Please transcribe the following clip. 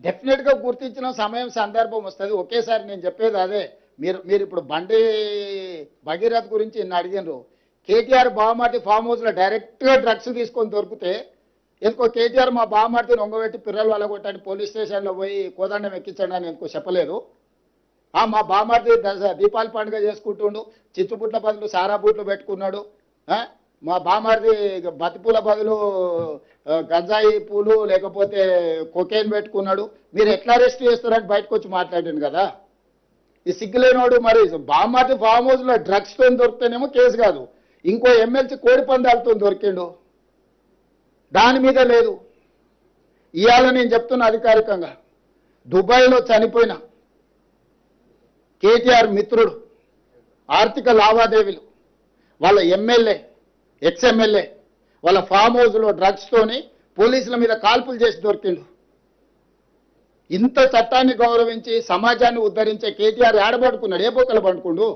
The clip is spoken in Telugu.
డెఫినెట్గా గుర్తించిన సమయం సందర్భం వస్తుంది. ఒకేసారి నేను చెప్పేది అదే. మీరు ఇప్పుడు బండి భగీరథ్ గురించి నిన్ను అడిగినారు. కేటీఆర్ బావమార్తి ఫామ్ హౌస్లో డైరెక్ట్గా డ్రగ్స్ తీసుకొని దొరికితే ఎందుకో కేటీఆర్ మా బావమార్తిని ఒంగబెట్టి పిల్లలు వలగొట్టని పోలీస్ స్టేషన్లో పోయి కోదండం ఎక్కించండి అని ఎందుకో చెప్పలేదు. మా బావమార్తి దీపావళి పండుగ చేసుకుంటుండు, చిచ్చుపుట్ల బదులు సారా బూట్లు పెట్టుకున్నాడు. మా బావమార్తి బతిపూల బదులు గంజాయి పూలు లేకపోతే కొకేన్ పెట్టుకున్నాడు. మీరు ఎట్లా అరెస్ట్ చేస్తారని బయటకు వచ్చి మాట్లాడాను కదా. ఈ సిగ్గులేనోడు మరి బావమార్తి ఫామ్ హౌస్లో డ్రగ్స్తో దొరికితేనేమో కేసు కాదు, ఇంకో ఎమ్మెల్సీ కోడి పందాలతో దొరికిండు, దాని మీద లేదు. ఇవాళ నేను చెప్తున్నా అధికారికంగా, దుబాయ్లో చనిపోయిన కేటీఆర్ మిత్రుడు ఆర్థిక లావాదేవీలు వాళ్ళ ఎమ్మెల్యే ఎక్స్ఎమ్మెల్యే వాళ్ళ ఫామ్ హౌస్లో డ్రగ్స్తోని పోలీసుల మీద కాల్పులు చేసి దొరికిండు. ఇంత చట్టాన్ని గౌరవించి సమాజాన్ని ఉద్ధరించే కేటీఆర్ ఏడబడుకున్నాడు, ఏ బొక్కలు పండుకుండు.